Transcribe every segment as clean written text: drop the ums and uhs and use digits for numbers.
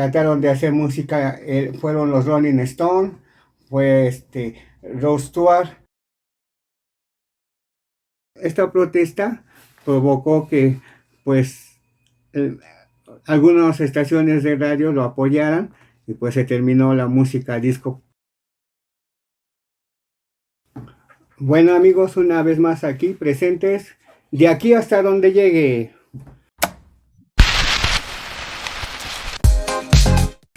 trataron de hacer música, fueron los Rolling Stones, fue Rod Stewart. Esta protesta provocó que pues el- algunas estaciones de radio lo apoyaran y pues se terminó la música disco. Bueno amigos, una vez más aquí presentes, de aquí hasta donde llegue.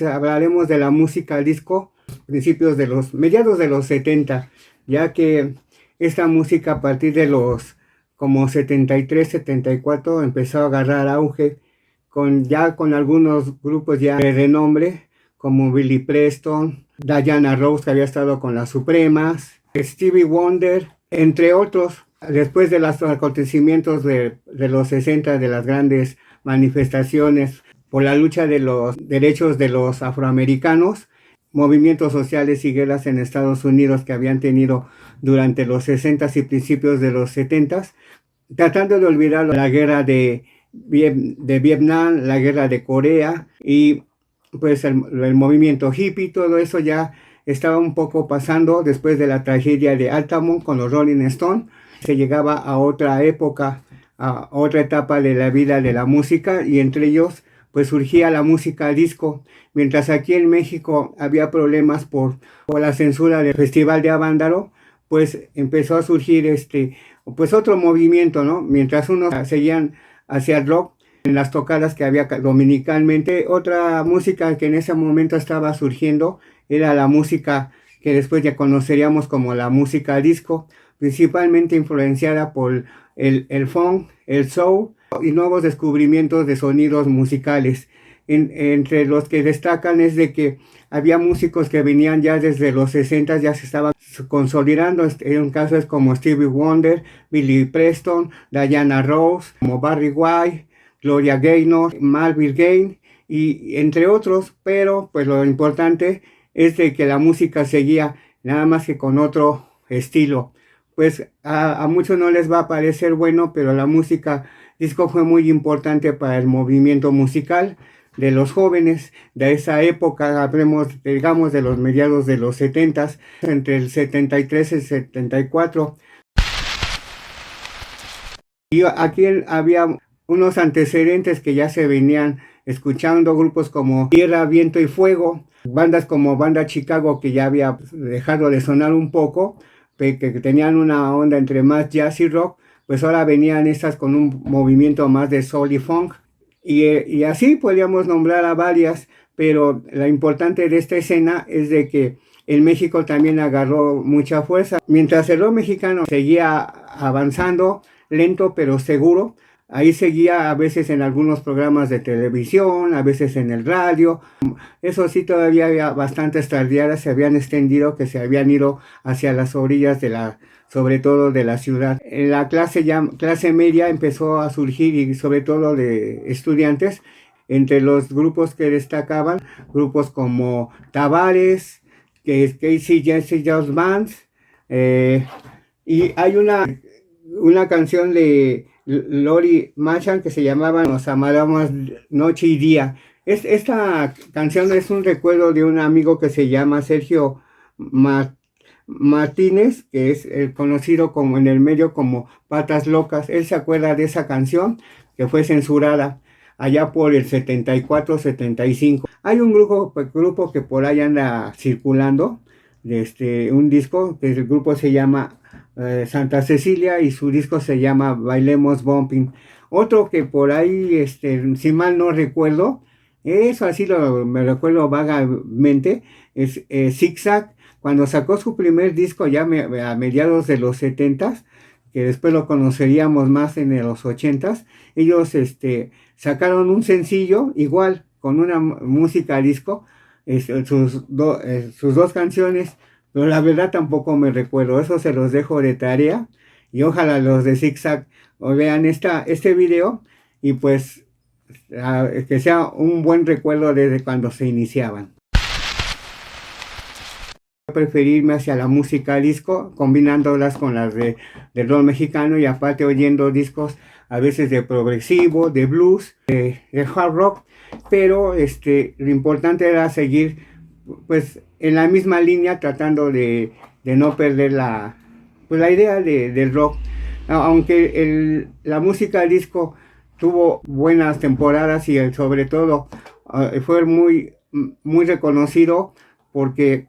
Hablaremos de la música disco, principios de mediados de los 70, ya que esta música a partir de los como 73, 74 empezó a agarrar auge ya con algunos grupos ya de renombre, como Billy Preston, Diana Ross, que había estado con las Supremas, Stevie Wonder, entre otros. Después de los acontecimientos de los 60, de las grandes manifestaciones por la lucha de los derechos de los afroamericanos, movimientos sociales y guerras en Estados Unidos que habían tenido durante los 60s y principios de los 70s, tratando de olvidar la guerra de Vietnam, la guerra de Corea y pues el movimiento hippie, todo eso ya estaba un poco pasando después de la tragedia de Altamont con los Rolling Stones. Se llegaba a otra época, a otra etapa de la vida de la música, y entre ellos pues surgía la música disco, mientras aquí en México había problemas por la censura del Festival de Avándaro, pues empezó a surgir pues otro movimiento, ¿no? Mientras unos seguían hacia el rock, en las tocadas que había dominicalmente, otra música que en ese momento estaba surgiendo era la música que después ya conoceríamos como la música disco, principalmente influenciada por el funk, el soul y nuevos descubrimientos de sonidos musicales. Entre los que destacan es de que había músicos que venían ya desde los 60, ya se estaban consolidando. En un caso es como Stevie Wonder, Billy Preston, Diana Ross, como Barry White, Gloria Gaynor, Marvin Gaye y entre otros, pero pues lo importante es de que la música seguía nada más que con otro estilo. Pues a muchos no les va a parecer bueno, pero la música disco fue muy importante para el movimiento musical de los jóvenes de esa época. Hablemos, digamos, de los mediados de los 70s, entre el 73 y el 74. Y aquí había unos antecedentes que ya se venían escuchando, grupos como Tierra, Viento y Fuego, bandas como Banda Chicago, que ya había dejado de sonar un poco, que tenían una onda entre más jazz y rock, pues ahora venían estas con un movimiento más de soul y funk. Y así podríamos nombrar a varias, pero lo importante de esta escena es de que en México también agarró mucha fuerza. Mientras el rock mexicano seguía avanzando, lento pero seguro, ahí seguía a veces en algunos programas de televisión, a veces en el radio. Eso sí, todavía había bastantes tardeadas, se habían extendido, que se habían ido hacia las orillas sobre todo de la ciudad. En la clase media empezó a surgir, y sobre todo de estudiantes, entre los grupos que destacaban, grupos como Tavares, que es Casey Jesse Jones Band, y hay una canción de Lori Machan que se llamaba Nos amábamos noche y día. Esta canción es un recuerdo de un amigo que se llama Sergio Martínez, que es conocido como en el medio como Patas Locas. Él se acuerda de esa canción que fue censurada allá por el 74-75. Hay un grupo que por ahí anda circulando, un disco, que el grupo se llama Santa Cecilia, y su disco se llama Bailemos Bumping. Otro que por ahí, si mal no recuerdo, eso así me recuerdo vagamente, es Zigzag, cuando sacó su primer disco ya a mediados de los 70s, que después lo conoceríamos más en los 80s. Ellos sacaron un sencillo igual con una música disco, sus dos canciones, pero la verdad tampoco me recuerdo. Eso se los dejo de tarea, y ojalá los de Zigzag vean este video, y pues que sea un buen recuerdo desde cuando se iniciaban. Preferirme hacia la música disco, combinándolas con las del rock mexicano, y aparte oyendo discos a veces de progresivo, de blues, de hard rock, pero lo importante era seguir pues en la misma línea tratando de no perder pues, la idea del rock. Aunque la música disco tuvo buenas temporadas y sobre todo fue muy reconocido porque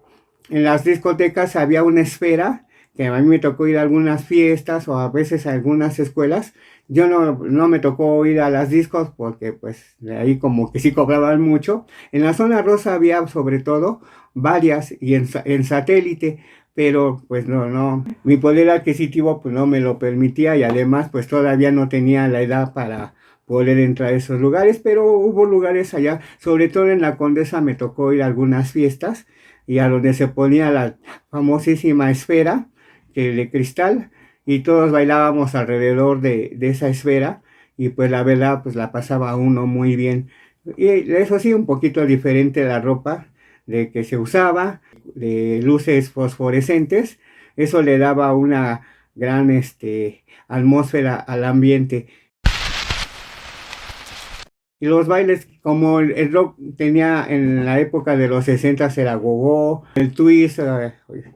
en las discotecas había una esfera que a mí me tocó ir a algunas fiestas o a veces a algunas escuelas. Yo no me tocó ir a las discos porque pues de ahí como que sí cobraban mucho. En la zona rosa había sobre todo varias y en satélite, pero pues no, mi poder adquisitivo pues no me lo permitía y además pues todavía no tenía la edad para poder entrar a esos lugares, pero hubo lugares allá, sobre todo en la Condesa me tocó ir a algunas fiestas y a donde se ponía la famosísima esfera de cristal y todos bailábamos alrededor de esa esfera y pues la verdad pues la pasaba uno muy bien. Y eso sí, un poquito diferente la ropa de que se usaba, de luces fosforescentes, eso le daba una gran atmósfera al ambiente. Y los bailes, como el rock tenía en la época de los 60 era gogo, el twist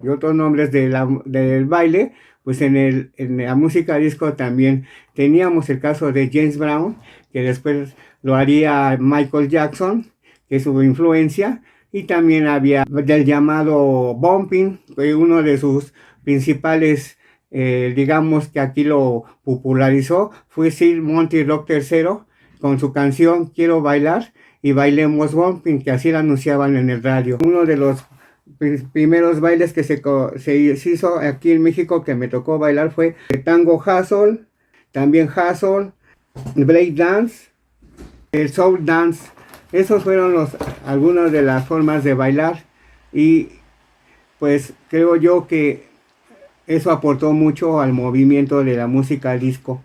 y otros nombres del baile, pues en la música disco también teníamos el caso de James Brown, que después lo haría Michael Jackson, que es su influencia, y también había del llamado bumping, que uno de sus principales, digamos que aquí lo popularizó, fue Sir Monty Rock III, con su canción Quiero Bailar y Bailemos Bumping, que así la anunciaban en el radio. Uno de los primeros bailes que se hizo aquí en México que me tocó bailar fue el tango hustle, también hustle, break dance, el soul dance. Esos fueron algunas de las formas de bailar y pues creo yo que eso aportó mucho al movimiento de la música disco.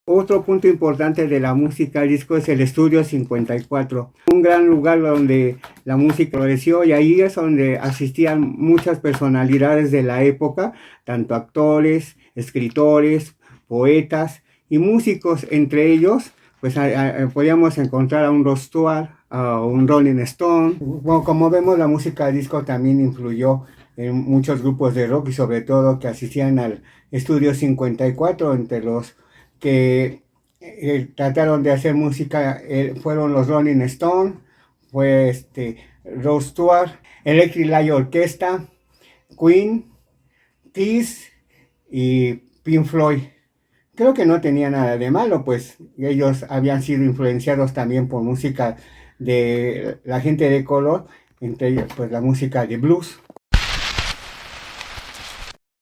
Otro punto importante de la música disco es el Estudio 54, un gran lugar donde la música floreció y ahí es donde asistían muchas personalidades de la época, tanto actores, escritores, poetas y músicos. Entre ellos, pues podíamos encontrar a un Rod Stewart, a un Rolling Stone. Bueno, como vemos, la música disco también influyó en muchos grupos de rock y sobre todo que asistían al Estudio 54, entre los que trataron de hacer música fueron los Rolling Stone, fue Rod Stewart, Electric Light Orchestra, Queen, Kiss y Pink Floyd. Creo que no tenía nada de malo, pues ellos habían sido influenciados también por música de la gente de color, entre ellos pues la música de blues.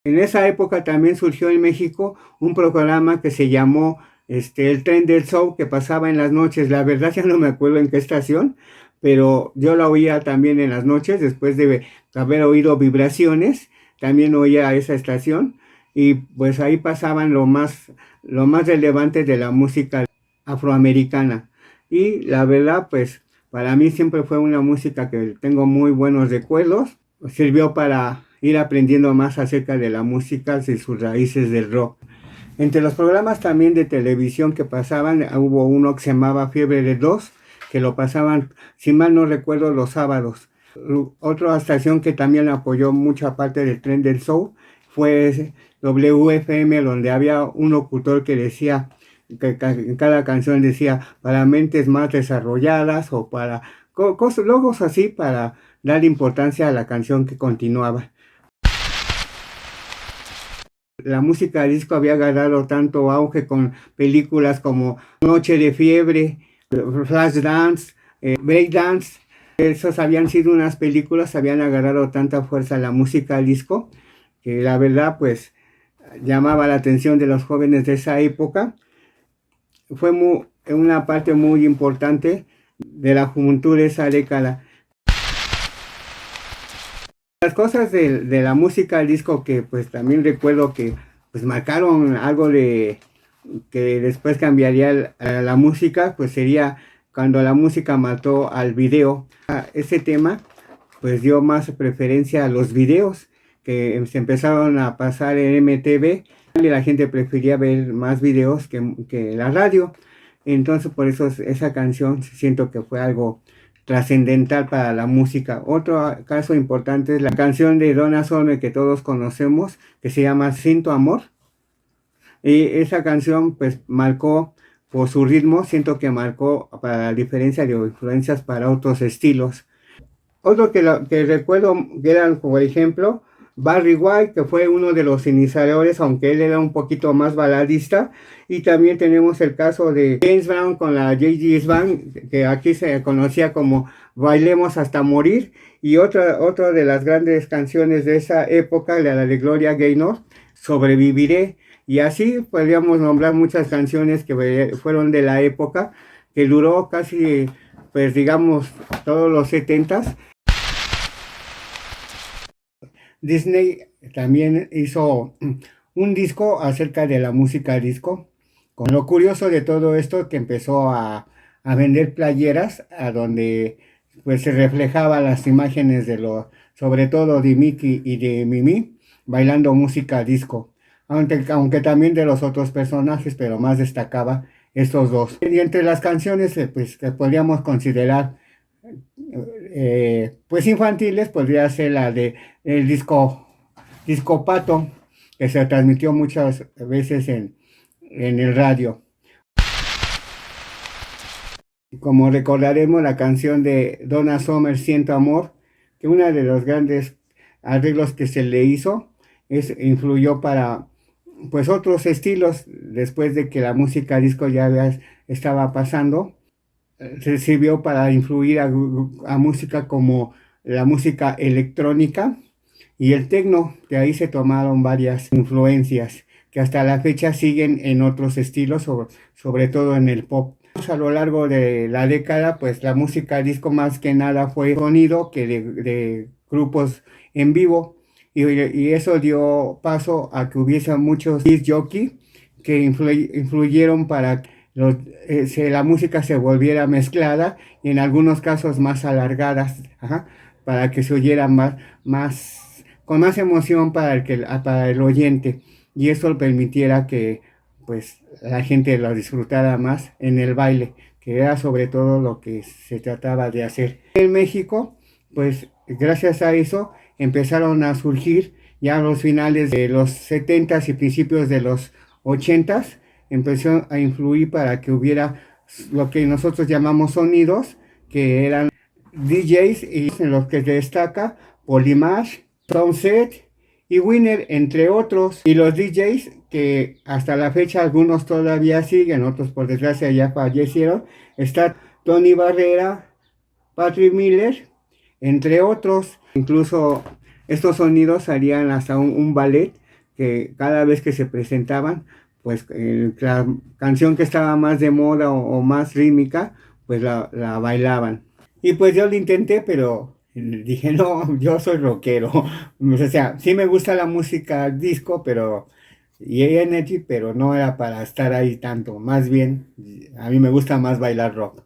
En esa época también surgió en México un programa que se llamó El Tren del Show, que pasaba en las noches. La verdad ya no me acuerdo en qué estación, pero yo la oía también en las noches, después de haber oído Vibraciones, también oía esa estación, y pues ahí pasaban lo más relevante de la música afroamericana. Y la verdad, pues para mí siempre fue una música que tengo muy buenos recuerdos. Sirvió para ir aprendiendo más acerca de la música y sus raíces del rock. Entre los programas también de televisión que pasaban, hubo uno que se llamaba Fiebre de Dos, que lo pasaban, si mal no recuerdo, los sábados. Otra estación que también apoyó mucha parte del tren del show fue WFM, donde había un locutor que decía, que en cada canción decía, para mentes más desarrolladas o para logos así, para dar importancia a la canción que continuaba. La música disco había ganado tanto auge con películas como Noche de Fiebre, Flashdance, Breakdance. Esas habían sido unas películas, habían agarrado tanta fuerza a la música disco, que la verdad pues llamaba la atención de los jóvenes de esa época. Fue una parte muy importante de la juventud de esa década. Las cosas de la música disco que pues también recuerdo que pues marcaron algo de que después cambiaría la música, pues sería cuando la música mató al video. Ese tema pues dio más preferencia a los videos que se empezaron a pasar en MTV Y la gente prefería ver más videos que la radio. Entonces por eso esa canción siento que fue algo trascendental para la música. Otro caso importante es la canción de Donna Summer que todos conocemos, que se llama Sin tu amor. Y esa canción pues marcó por su ritmo, siento que marcó para la diferencia de influencias para otros estilos. Otro que recuerdo que eran, por ejemplo, Barry White, que fue uno de los iniciadores, aunque él era un poquito más baladista. Y también tenemos el caso de James Brown con la J.G.'s Band, que aquí se conocía como Bailemos hasta morir. Y otra de las grandes canciones de esa época, la de Gloria Gaynor, Sobreviviré. Y así podríamos nombrar muchas canciones que fueron de la época, que duró casi, pues digamos, todos los 70s. Disney también hizo un disco acerca de la música disco. Con lo curioso de todo esto que empezó a vender playeras a donde pues se reflejaba las imágenes sobre todo de Mickey y de Mimi bailando música disco. Aunque también de los otros personajes, pero más destacaba estos dos. Y entre las canciones pues, que podríamos considerar pues infantiles, podría ser la de el disco Pato, que se transmitió muchas veces en el radio. Como recordaremos la canción de Donna Summer, Siento Amor, que uno de los grandes arreglos que se le hizo influyó para pues otros estilos después de que la música disco estaba pasando. Se sirvió para influir a música como la música electrónica y el techno. De ahí se tomaron varias influencias que hasta la fecha siguen en otros estilos, sobre todo en el pop. A lo largo de la década, pues la música disco más que nada fue sonido que de grupos en vivo, y eso dio paso a que hubiese muchos disc jockey que influyeron para la música se volviera mezclada y en algunos casos más alargadas, ajá, para que se oyera con más emoción para el oyente, y eso permitiera que pues la gente lo disfrutara más en el baile, que era sobre todo lo que se trataba de hacer. En México, pues gracias a eso empezaron a surgir ya a los finales de los 70s y principios de los 80s, empezó a influir para que hubiera lo que nosotros llamamos sonidos, que eran DJs, y en los que se destaca Polymash, Soundset y Winner, entre otros. Y los DJs que hasta la fecha algunos todavía siguen, otros por desgracia ya fallecieron, está Tony Barrera, Patrick Miller, entre otros. Incluso estos sonidos harían hasta un ballet que cada vez que se presentaban, pues la canción que estaba más de moda o más rítmica, pues la bailaban. Y pues yo lo intenté, pero dije, no, yo soy rockero. O sea, sí me gusta la música disco, y Energy, pero no era para estar ahí tanto. Más bien, a mí me gusta más bailar rock.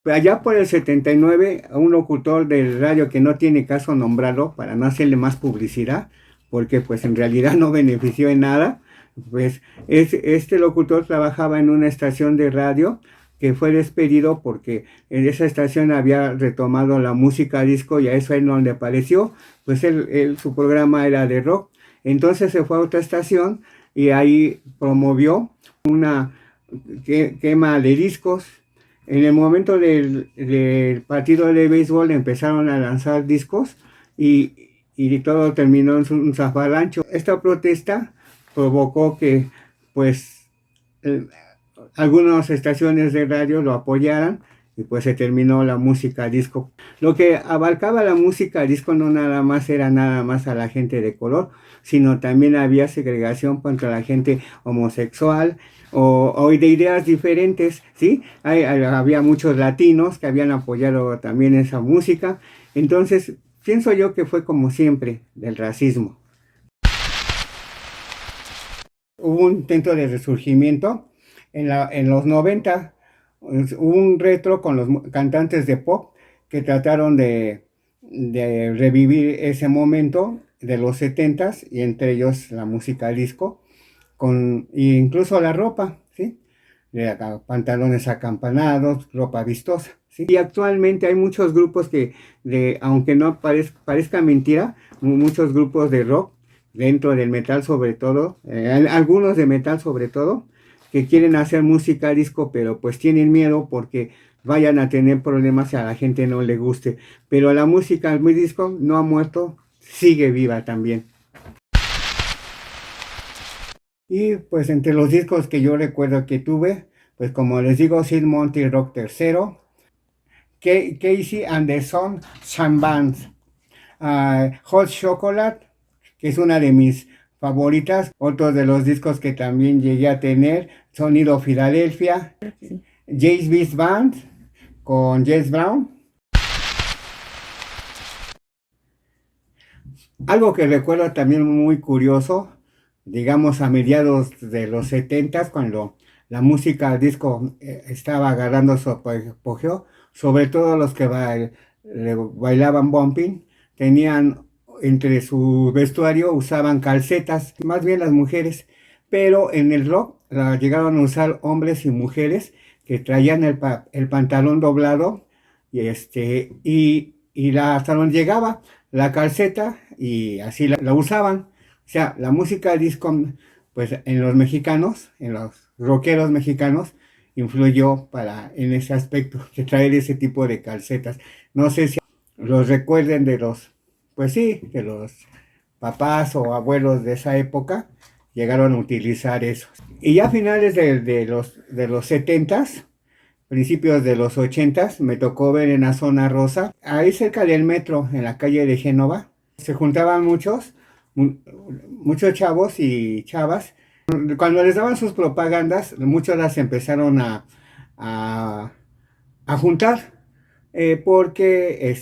Allá por el 79, a un locutor del radio que no tiene caso nombrarlo para no hacerle más publicidad, porque pues en realidad no benefició en nada, pues este locutor trabajaba en una estación de radio que fue despedido porque en esa estación había retomado la música disco y a eso él no le pareció, pues su programa era de rock. Entonces se fue a otra estación y ahí promovió una quema de discos. En el momento del partido de béisbol empezaron a lanzar discos y todo terminó en un zafarrancho. Esta protesta provocó que pues algunas estaciones de radio lo apoyaran y pues se terminó la música disco. Lo que abarcaba la música disco no nada más era nada más a la gente de color, sino también había segregación contra la gente homosexual o de ideas diferentes, ¿sí? Había muchos latinos que habían apoyado también esa música. Entonces, pienso yo que fue como siempre del racismo. Hubo un intento de resurgimiento en los 90. Hubo un retro con los cantantes de pop que trataron de revivir ese momento de los 70s, y entre ellos la música disco, e incluso la ropa, ¿sí? Pantalones acampanados, ropa vistosa, ¿sí? Y actualmente hay muchos grupos aunque no parezca mentira, muchos grupos de rock, dentro del metal sobre todo, algunos de metal sobre todo, que quieren hacer música disco, pero pues tienen miedo porque vayan a tener problemas y a la gente no le guste. Pero la música muy disco no ha muerto, sigue viva también. Y pues entre los discos que yo recuerdo que tuve, pues como les digo, Sid Monty Rock tercero, Casey and the Sun Band, Hot Chocolate, que es una de mis favoritas. Otros de los discos que también llegué a tener, Sonido Filadelfia, sí. Jace Beast Band con Jess Brown. Algo que recuerdo también muy curioso, digamos a mediados de los 70s, cuando la música disco estaba agarrando su apogeo, sobre todo los que bailaban bumping, tenían entre su vestuario, usaban calcetas, más bien las mujeres, pero en el rock llegaron a usar hombres y mujeres que traían el pantalón doblado y hasta donde llegaba la calceta, y así la usaban. O sea, la música disco, pues en los mexicanos, en los rockeros mexicanos, influyó en ese aspecto, de traer ese tipo de calcetas. No sé si los recuerden pues sí, de los papás o abuelos de esa época, llegaron a utilizar eso. Y ya a finales de los 70s, principios de los 80s, me tocó ver en la zona rosa, ahí cerca del metro, en la calle de Génova, se juntaban muchos chavos y chavas. Cuando les daban sus propagandas, muchos las empezaron a, a juntar, porque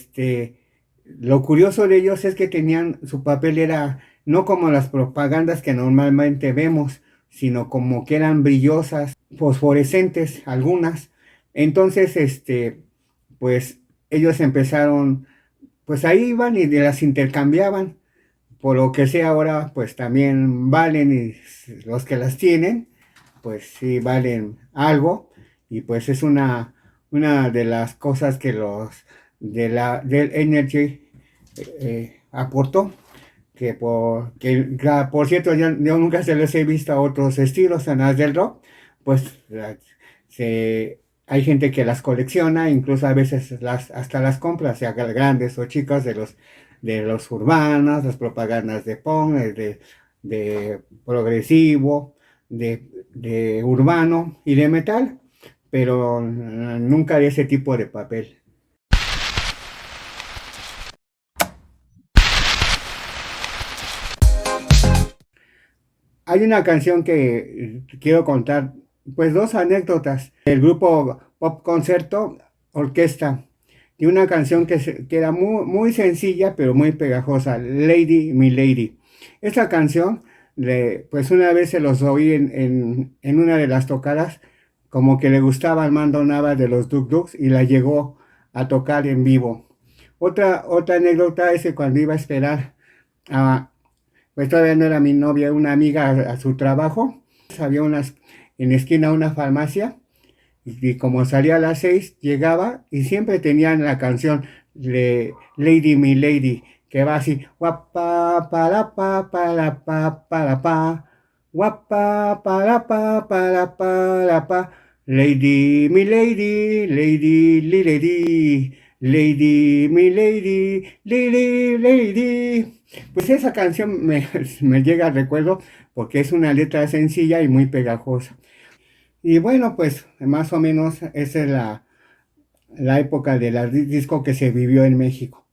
lo curioso de ellos es que su papel era no como las propagandas que normalmente vemos, sino como que eran brillosas, fosforescentes algunas. Entonces, pues ellos empezaron, pues ahí iban y las intercambiaban. Por lo que sea ahora, pues también valen, y los que las tienen, pues sí valen algo. Y pues es una de las cosas que del Energy aportó. Por cierto, yo nunca se les he visto a otros estilos en las del rock. Pues hay gente que las colecciona, incluso a veces hasta las compra, sea grandes o chicas, de los urbanos, las propagandas de punk, de progresivo, de urbano y de metal, pero nunca de ese tipo de papel. Hay una canción que quiero contar, pues dos anécdotas. El grupo Pop Concerto Orquesta, y una canción que era muy, muy sencilla, pero muy pegajosa, Lady, My Lady. Esta canción, pues una vez se los oí en una de las tocadas, como que le gustaba a Armando Nava de los Duk Duks y la llegó a tocar en vivo. Otra anécdota es que cuando iba a esperar pues todavía no era mi novia, una amiga a su trabajo, había en la esquina una farmacia, y como salía a las 6, llegaba y siempre tenían la canción de Lady My Lady, que va así, guapa para pa, guapa para pa, Lady My Lady, Lady Li Lady, Lady My Lady, Lady Lady. Pues esa canción me llega al recuerdo porque es una letra sencilla y muy pegajosa. Y bueno, pues más o menos esa es la época del disco que se vivió en México.